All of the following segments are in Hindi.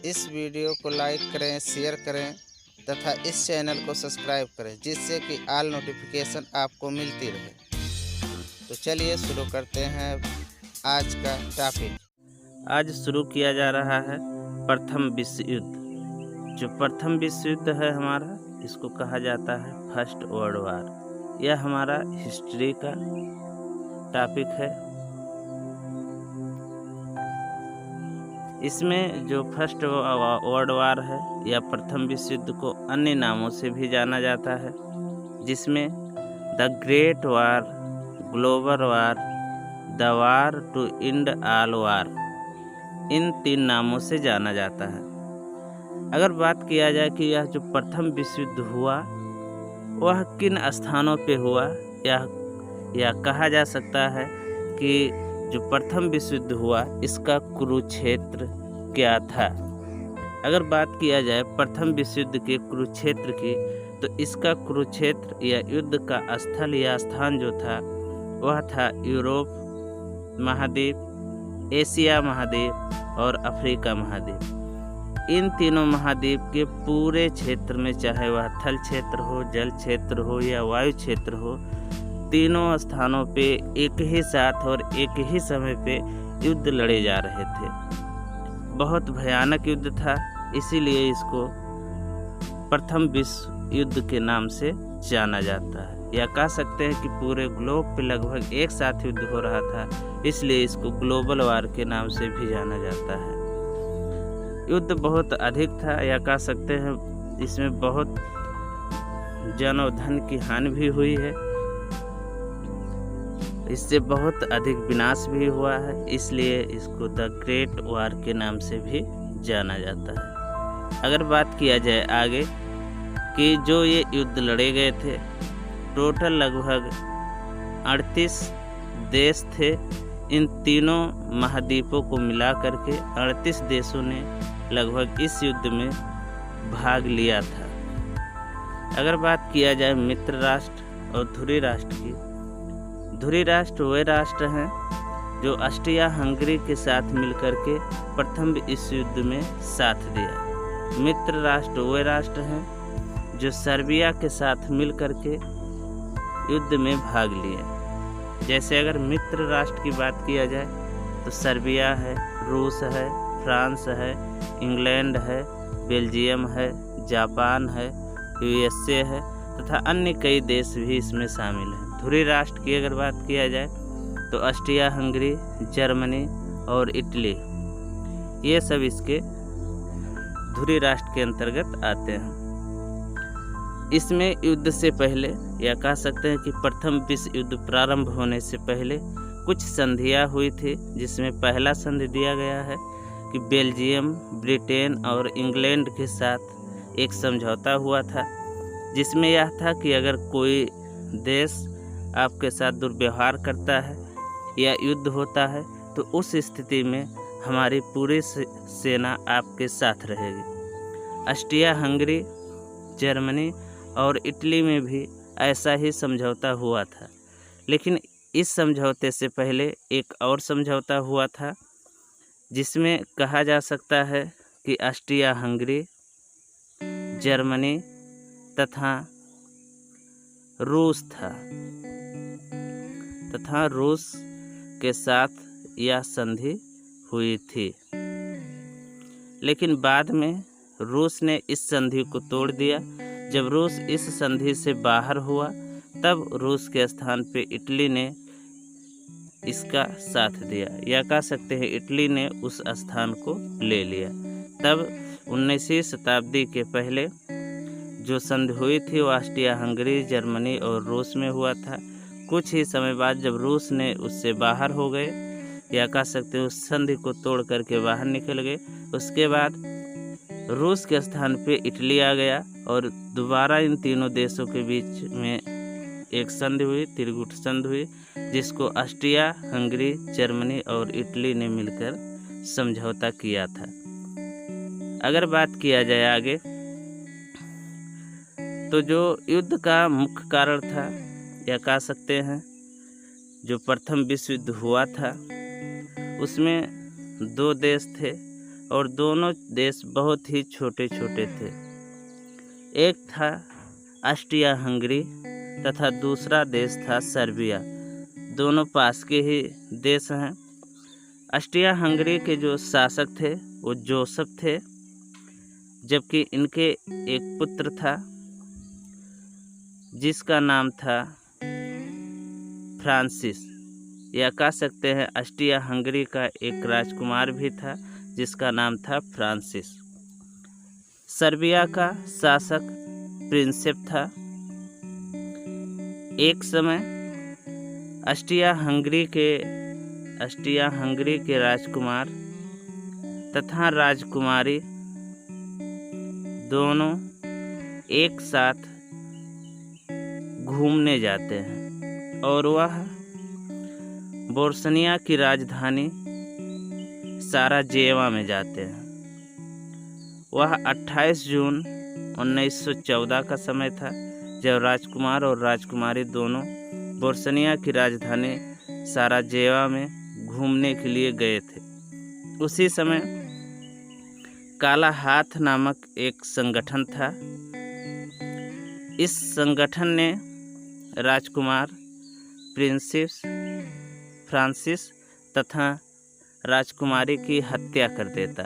इस वीडियो को लाइक करें, शेयर करें तथा इस चैनल को सब्सक्राइब करें, जिससे कि ऑल नोटिफिकेशन आपको मिलती रहे। तो चलिए शुरू करते हैं आज का टॉपिक। आज शुरू किया जा रहा है प्रथम विश्व युद्ध। जो प्रथम विश्व युद्ध है हमारा, इसको कहा जाता है फर्स्ट वर्ल्ड वार। यह हमारा हिस्ट्री का टॉपिक है। इसमें जो फर्स्ट वर्ल्ड वार है या प्रथम विश्व युद्ध को अन्य नामों से भी जाना जाता है, जिसमें the great war, global war, the war to end all war, इन 3 नामों से जाना जाता है। अगर बात किया जाए कि यह जो प्रथम विश्व युद्ध हुआ वह किन स्थानों पे हुआ, या कहा जा सकता है कि जो प्रथम विश्व युद्ध हुआ इसका कुरुक्षेत्र क्या था। अगर बात किया जाए प्रथम विश्व युद्ध के कुरुक्षेत्र की, तो इसका कुरुक्षेत्र या युद्ध का स्थल या स्थान जो था वह था यूरोप महाद्वीप, एशिया महाद्वीप और अफ्रीका महाद्वीप। इन तीनों महाद्वीप के पूरे क्षेत्र में, चाहे वह थल क्षेत्र हो, जल क्षेत्र हो या वायु क्षेत्र हो, तीनों स्थानों पे एक ही साथ और एक ही समय पे युद्ध लड़े जा रहे थे। बहुत भयानक युद्ध था, इसीलिए इसको प्रथम विश्व युद्ध के नाम से जाना जाता है। या कह सकते हैं कि पूरे ग्लोब पे लगभग एक साथ युद्ध हो रहा था, इसलिए इसको ग्लोबल वार के नाम से भी जाना जाता है। युद्ध बहुत अधिक था, या कह सकते हैं इसमें बहुत जन और धन की हानि भी हुई है। इससे बहुत अधिक विनाश भी हुआ है, इसलिए इसको द ग्रेट वार के नाम से भी जाना जाता है। अगर बात किया जाए आगे कि जो ये युद्ध लड़े गए थे, टोटल लगभग 38 देश थे। इन तीनों महाद्वीपों को मिला करके 38 देशों ने लगभग इस युद्ध में भाग लिया था। अगर बात किया जाए मित्र राष्ट्र और धुरी राष्ट्र की, धुरी राष्ट्र वे राष्ट्र हैं जो ऑस्ट्रिया हंगरी के साथ मिलकर के प्रथम विश्व युद्ध में साथ दिया। मित्र राष्ट्र वे राष्ट्र हैं जो सर्बिया के साथ मिलकर के युद्ध में भाग लिए। जैसे अगर मित्र राष्ट्र की बात किया जाए तो सर्बिया है, रूस है, फ्रांस है, इंग्लैंड है, बेल्जियम है, जापान है, यूएसए है तथा अन्य कई देश भी इसमें शामिल हैं। धुरी राष्ट्र की अगर बात किया जाए तो ऑस्ट्रिया हंगरी, जर्मनी और इटली, ये सब इसके धुरी राष्ट्र के अंतर्गत आते हैं। इसमें युद्ध से पहले, या कह सकते हैं कि प्रथम विश्व युद्ध प्रारंभ होने से पहले कुछ संधियाँ हुई थी, जिसमें पहला संधि दिया गया है कि बेल्जियम, ब्रिटेन और इंग्लैंड के साथ एक समझौता हुआ था, जिसमें यह था कि अगर कोई देश आपके साथ दुर्व्यवहार करता है या युद्ध होता है तो उस स्थिति में हमारी पूरी सेना आपके साथ रहेगी। ऑस्ट्रिया हंगरी, जर्मनी और इटली में भी ऐसा ही समझौता हुआ था। लेकिन इस समझौते से पहले एक और समझौता हुआ था, जिसमें कहा जा सकता है कि ऑस्ट्रिया हंगरी, जर्मनी तथा रूस के साथ यह संधि हुई थी। लेकिन बाद में रूस ने इस संधि को तोड़ दिया। जब रूस इस संधि से बाहर हुआ, तब रूस के स्थान पे इटली ने इसका साथ दिया, या कह सकते हैं इटली ने उस स्थान को ले लिया। तब 19वीं शताब्दी के पहले जो संधि हुई थी वो ऑस्ट्रिया हंगरी, जर्मनी और रूस में हुआ था। कुछ ही समय बाद जब रूस ने उससे बाहर हो गए, या कह सकते हैं उस संधि को तोड़ करके बाहर निकल गए, उसके बाद रूस के स्थान पे इटली आ गया और दोबारा इन तीनों देशों के बीच में एक संधि हुई, त्रिगुट संधि हुई, जिसको ऑस्ट्रिया हंगरी, जर्मनी और इटली ने मिलकर समझौता किया था। अगर बात किया जाए आगे, तो जो युद्ध का मुख्य कारण था, या कह सकते हैं जो प्रथम विश्व युद्ध हुआ था, उसमें 2 देश थे, और दोनों देश बहुत ही छोटे छोटे थे। एक था ऑस्ट्रिया हंगरी तथा दूसरा देश था सर्बिया। दोनों पास के ही देश हैं। ऑस्ट्रिया हंगरी के जो शासक थे वो जोसेफ थे, जबकि इनके एक पुत्र था जिसका नाम था फ्रांसिस, या कह सकते हैं ऑस्ट्रिया हंगरी का एक राजकुमार भी था जिसका नाम था फ्रांसिस। सर्बिया का शासक प्रिंसेप था। एक समय ऑस्ट्रिया हंगरी के राजकुमार तथा राजकुमारी दोनों एक साथ घूमने जाते हैं और वह बोस्निया की राजधानी साराजेवा में जाते हैं। वह 28 जून 1914 का समय था जब राजकुमार और राजकुमारी दोनों बोस्निया की राजधानी साराजेवा में घूमने के लिए गए थे। उसी समय काला हाथ नामक एक संगठन था। इस संगठन ने राजकुमार फ्रांसिस तथा राजकुमारी की हत्या कर देता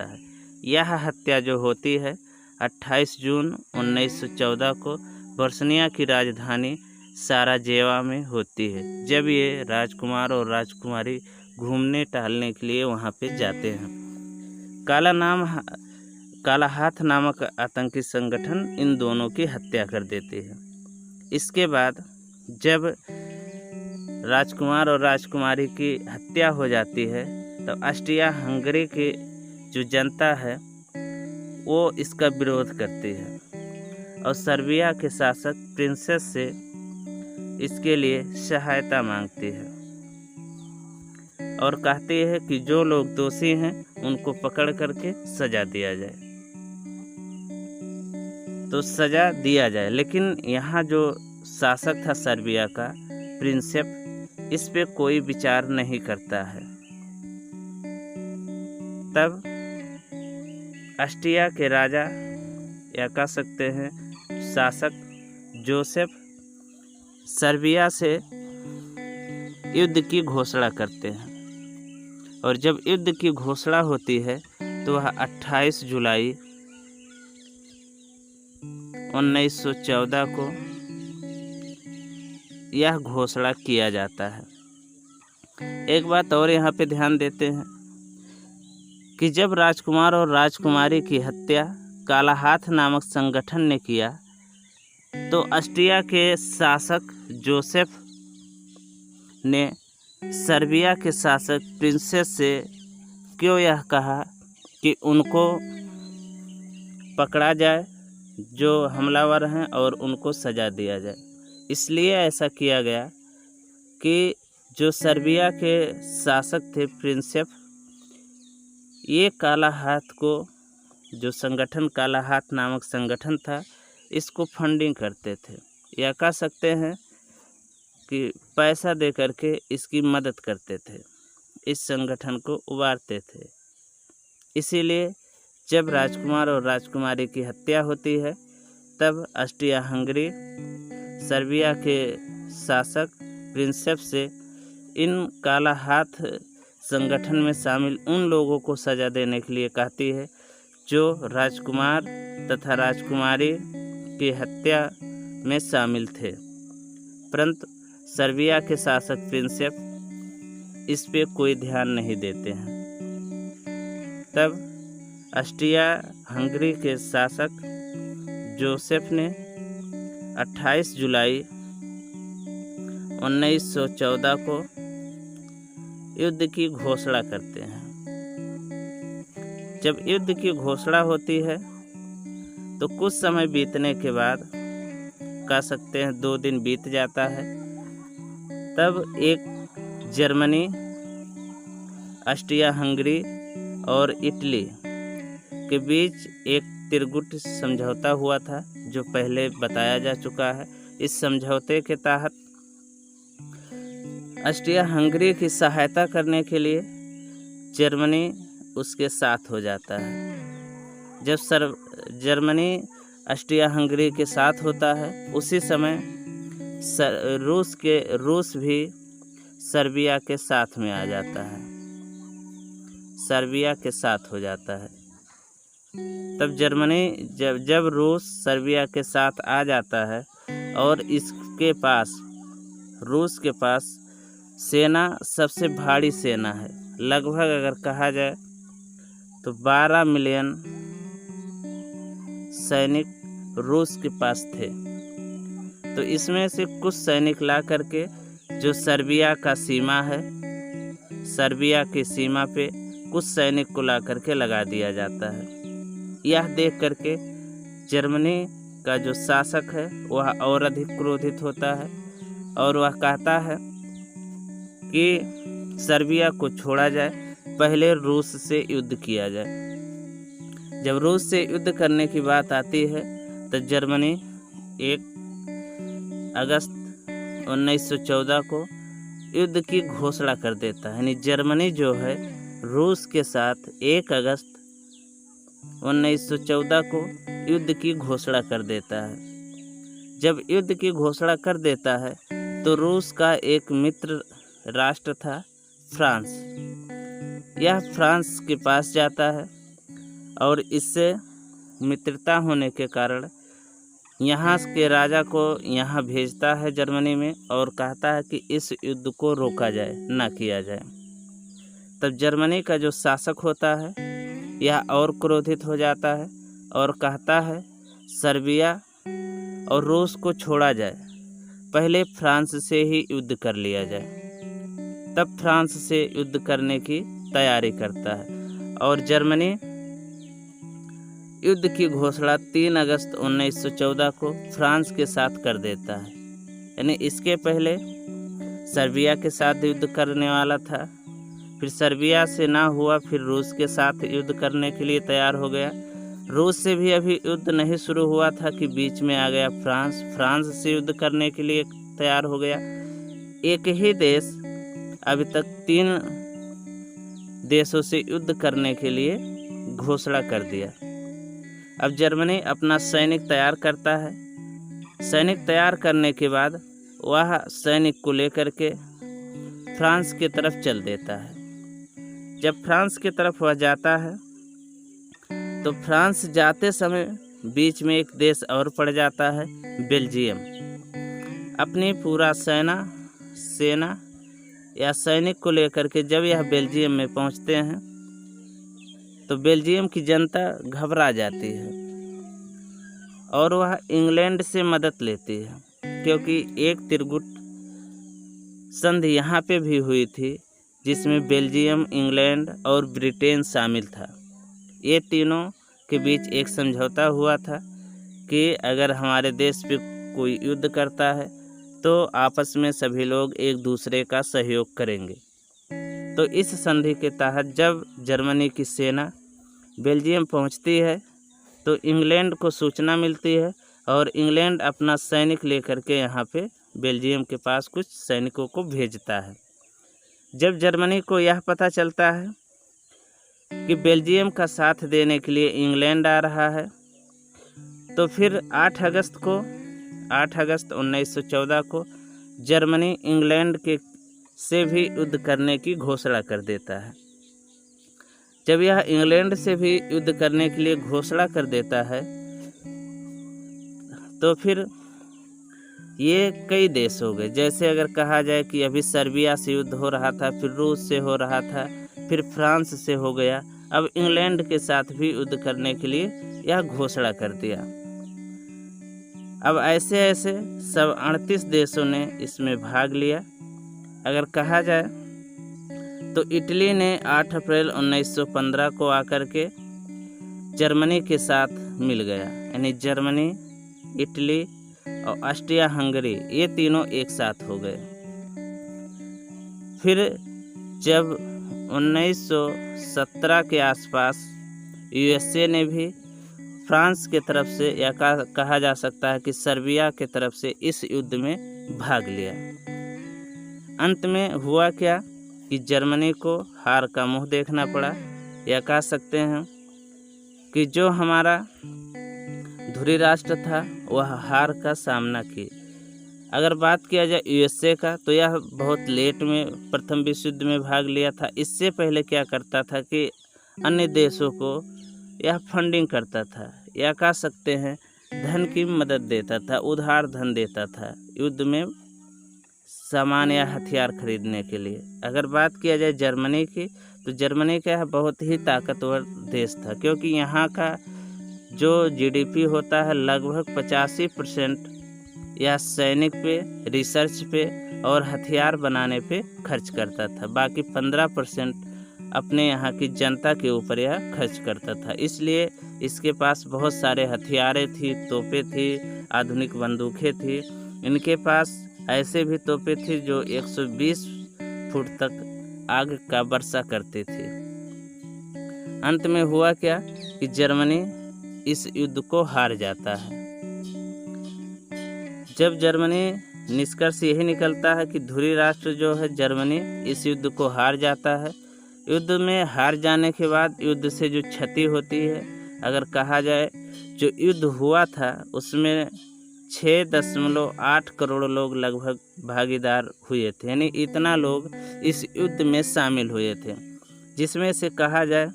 है। यह हत्या जो होती है 28 जून 1914 को बोस्निया की राजधानी साराजेवा में होती है, जब ये राजकुमार और राजकुमारी घूमने टहलने के लिए वहाँ पे जाते हैं। काला हाथ नामक आतंकी संगठन इन दोनों की हत्या कर देती है। इसके बाद जब राजकुमार और राजकुमारी की हत्या हो जाती है तो ऑस्ट्रिया हंगरी की जो जनता है वो इसका विरोध करती है और सर्बिया के शासक प्रिंसेस से इसके लिए सहायता मांगती है और कहती है कि जो लोग दोषी हैं उनको पकड़ करके सजा दिया जाए, तो सजा दिया जाए। लेकिन यहाँ जो शासक था सर्बिया का प्रिंसेप इस पे कोई विचार नहीं करता है। तब ऑस्ट्रिया के राजा या कह सकते हैं शासक जोसेफ सर्बिया से युद्ध की घोषणा करते हैं और जब युद्ध की घोषणा होती है तो वह 28 जुलाई 1914 को यह घोषणा किया जाता है। एक बात और यहाँ पे ध्यान देते हैं कि जब राजकुमार और राजकुमारी की हत्या काला हाथ नामक संगठन ने किया तो ऑस्ट्रिया के शासक जोसेफ ने सर्बिया के शासक प्रिंसेस से क्यों यह कहा कि उनको पकड़ा जाए जो हमलावर हैं और उनको सजा दिया जाए। इसलिए ऐसा किया गया कि जो सर्बिया के शासक थे प्रिंसेप, ये काला हाथ को, जो संगठन काला हाथ नामक संगठन था, इसको फंडिंग करते थे या कह सकते हैं कि पैसा दे करके इसकी मदद करते थे, इस संगठन को उबारते थे। इसीलिए जब राजकुमार और राजकुमारी की हत्या होती है तब ऑस्ट्रिया हंगरी सर्बिया के शासक प्रिंसेप से इन काला हाथ संगठन में शामिल उन लोगों को सजा देने के लिए कहती है जो राजकुमार तथा राजकुमारी की हत्या में शामिल थे। परंतु सर्बिया के शासक प्रिंसेप इस पे कोई ध्यान नहीं देते हैं। तब ऑस्ट्रिया हंगरी के शासक जोसेफ ने 28 जुलाई 1914 को युद्ध की घोषणा करते हैं। जब युद्ध की घोषणा होती है तो कुछ समय बीतने के बाद, कह सकते हैं 2 दिन बीत जाता है, तब एक जर्मनी, ऑस्ट्रिया हंगरी और इटली के बीच एक त्रिगुट समझौता हुआ था जो पहले बताया जा चुका है। इस समझौते के तहत ऑस्ट्रिया हंगरी की सहायता करने के लिए जर्मनी उसके साथ हो जाता है। जब जर्मनी ऑस्ट्रिया हंगरी के साथ होता है उसी समय रूस भी सर्बिया के साथ में आ जाता है, सर्बिया के साथ हो जाता है। तब जर्मनी जब रूस सर्बिया के साथ आ जाता है और रूस के पास सेना सबसे भारी सेना है, लगभग अगर कहा जाए तो 12 मिलियन सैनिक रूस के पास थे। तो इसमें से कुछ सैनिक ला करके जो सर्बिया का सीमा है, सर्बिया की सीमा पे कुछ सैनिक को ला करके लगा दिया जाता है। यह देख करके जर्मनी का जो शासक है वह और अधिक क्रोधित होता है और वह कहता है कि सर्बिया को छोड़ा जाए, पहले रूस से युद्ध किया जाए। जब रूस से युद्ध करने की बात आती है तो जर्मनी 1 अगस्त 1914 को युद्ध की घोषणा कर देता है। यानी जर्मनी जो है रूस के साथ 1 अगस्त 1914 को युद्ध की घोषणा कर देता है। जब युद्ध की घोषणा कर देता है तो रूस का एक मित्र राष्ट्र था फ्रांस, यह फ्रांस के पास जाता है और इससे मित्रता होने के कारण यहाँ के राजा को यहाँ भेजता है जर्मनी में और कहता है कि इस युद्ध को रोका जाए, ना किया जाए। तब जर्मनी का जो शासक होता है यह और क्रोधित हो जाता है और कहता है सर्बिया और रूस को छोड़ा जाए, पहले फ्रांस से ही युद्ध कर लिया जाए। तब फ्रांस से युद्ध करने की तैयारी करता है और जर्मनी युद्ध की घोषणा 3 अगस्त 1914 को फ्रांस के साथ कर देता है। यानी इसके पहले सर्बिया के साथ युद्ध करने वाला था, फिर सर्बिया से ना हुआ, फिर रूस के साथ युद्ध करने के लिए तैयार हो गया। रूस से भी अभी युद्ध नहीं शुरू हुआ था कि बीच में आ गया फ्रांस से युद्ध करने के लिए तैयार हो गया। एक ही देश अभी तक 3 देशों से युद्ध करने के लिए घोषणा कर दिया। अब जर्मनी अपना सैनिक तैयार करता है। सैनिक तैयार करने के बाद वह सैनिक को लेकर के फ्रांस की तरफ चल देता है। जब फ्रांस की तरफ वह जाता है तो फ्रांस जाते समय बीच में एक देश और पड़ जाता है, बेल्जियम। अपनी पूरा सेना या सैनिक को लेकर के जब यह बेल्जियम में पहुंचते हैं तो बेल्जियम की जनता घबरा जाती है और वह इंग्लैंड से मदद लेती है, क्योंकि एक त्रिगुट संधि यहाँ पे भी हुई थी जिसमें बेल्जियम, इंग्लैंड और ब्रिटेन शामिल था। ये तीनों के बीच एक समझौता हुआ था कि अगर हमारे देश पे कोई युद्ध करता है तो आपस में सभी लोग एक दूसरे का सहयोग करेंगे। तो इस संधि के तहत जब जर्मनी की सेना बेल्जियम पहुंचती है तो इंग्लैंड को सूचना मिलती है और इंग्लैंड अपना सैनिक लेकर के यहाँ पे बेल्जियम के पास कुछ सैनिकों को भेजता है। जब जर्मनी को यह पता चलता है कि बेल्जियम का साथ देने के लिए इंग्लैंड आ रहा है तो फिर 8 अगस्त 1914 को जर्मनी इंग्लैंड से भी युद्ध करने की घोषणा कर देता है। जब यह इंग्लैंड से भी युद्ध करने के लिए घोषणा कर देता है तो फिर ये कई देश हो गए। जैसे अगर कहा जाए कि अभी सर्बिया से युद्ध हो रहा था, फिर रूस से हो रहा था, फिर फ्रांस से हो गया, अब इंग्लैंड के साथ भी युद्ध करने के लिए यह घोषणा कर दिया। अब ऐसे सब 38 देशों ने इसमें भाग लिया। अगर कहा जाए तो इटली ने 8 अप्रैल 1915 को आकर के जर्मनी के साथ मिल गया। यानी जर्मनी, इटली और ऑस्ट्रिया हंगरी ये तीनों एक साथ हो गए। फिर जब 1917 के आसपास यूएसए ने भी फ्रांस के तरफ से या कहा जा सकता है कि सर्बिया के तरफ से इस युद्ध में भाग लिया। अंत में हुआ क्या कि जर्मनी को हार का मुंह देखना पड़ा, या कह सकते हैं कि जो हमारा धुरी राष्ट्र था वह हार का सामना की। अगर बात किया जाए यूएसए का, तो यह बहुत लेट में प्रथम विश्व युद्ध में भाग लिया था। इससे पहले क्या करता था कि अन्य देशों को यह फंडिंग करता था, या कह सकते हैं धन की मदद देता था, उधार धन देता था युद्ध में सामान या हथियार खरीदने के लिए। अगर बात किया जाए जर्मनी की, तो जर्मनी का बहुत ही ताकतवर देश था, क्योंकि यहाँ का जो जीडीपी होता है लगभग 85% यह सैनिक पे, रिसर्च पे और हथियार बनाने पे खर्च करता था। बाकी 15% अपने यहाँ की जनता के ऊपर यह खर्च करता था। इसलिए इसके पास बहुत सारे हथियारें थी, तोपें थी, आधुनिक बंदूकें थी। इनके पास ऐसे भी तोपें थी जो 120 फुट तक आग का वर्षा करती थी। अंत में हुआ क्या कि जर्मनी इस युद्ध को हार जाता है। जब जर्मनी, निष्कर्ष यही निकलता है कि धुरी राष्ट्र जो है जर्मनी इस युद्ध को हार जाता है। युद्ध में हार जाने के बाद युद्ध से जो क्षति होती है, अगर कहा जाए जो युद्ध हुआ था उसमें 6.8 करोड़ लोग लगभग भागीदार हुए थे, यानी इतना लोग इस युद्ध में शामिल हुए थे, जिसमें से कहा जाए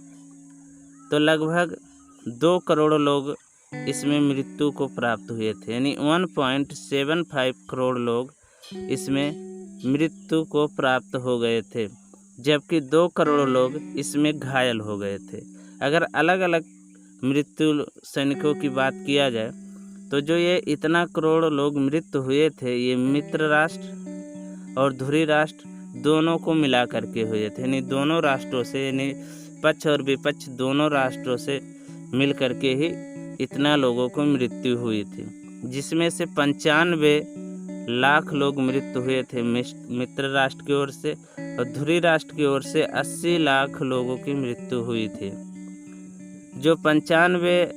तो लगभग 2 करोड़ लोग इसमें मृत्यु को प्राप्त हुए थे, यानी 1.75 करोड़ लोग इसमें मृत्यु को प्राप्त हो गए थे, जबकि 2 करोड़ लोग इसमें घायल हो गए थे। अगर अलग अलग मृत्यु सैनिकों की बात किया जाए, तो जो ये इतना करोड़ लोग मृत्यु हुए थे, ये मित्र राष्ट्र और धुरी राष्ट्र दोनों को मिला करके हुए थे, यानी दोनों राष्ट्रों से, यानी पक्ष और विपक्ष दोनों राष्ट्रों से मिल करके ही इतना लोगों को मृत्यु हुई थी, जिसमें से 95 लाख लोग मृत्यु हुए थे मित्र राष्ट्र की ओर से, और धुरी राष्ट्र की ओर से 80 लाख लोगों की मृत्यु हुई थी। जो 95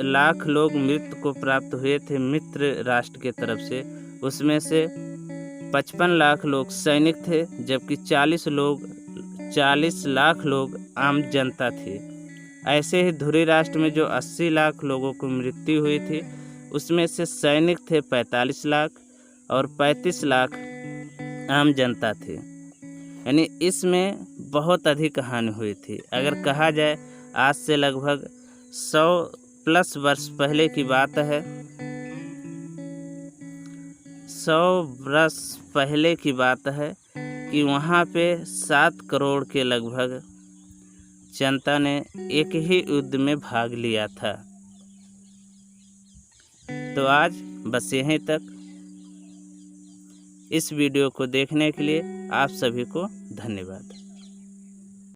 लाख लोग मृत्यु को प्राप्त हुए थे मित्र राष्ट्र के तरफ से, उसमें से 55 लाख लोग सैनिक थे, जबकि 40 लाख लोग आम जनता थी। ऐसे ही धुरी राष्ट्र में जो 80 लाख लोगों को मृत्यु हुई थी, उसमें से सैनिक थे 45 लाख और 35 लाख आम जनता थी, यानी इसमें बहुत अधिक हानि हुई थी। अगर कहा जाए आज से लगभग 100+ वर्ष पहले की बात है, 100 वर्ष पहले की बात है कि वहाँ पे 7 करोड़ के लगभग जनता ने एक ही युद्ध में भाग लिया था। तो आज बस यहीं तक। इस वीडियो को देखने के लिए आप सभी को धन्यवाद।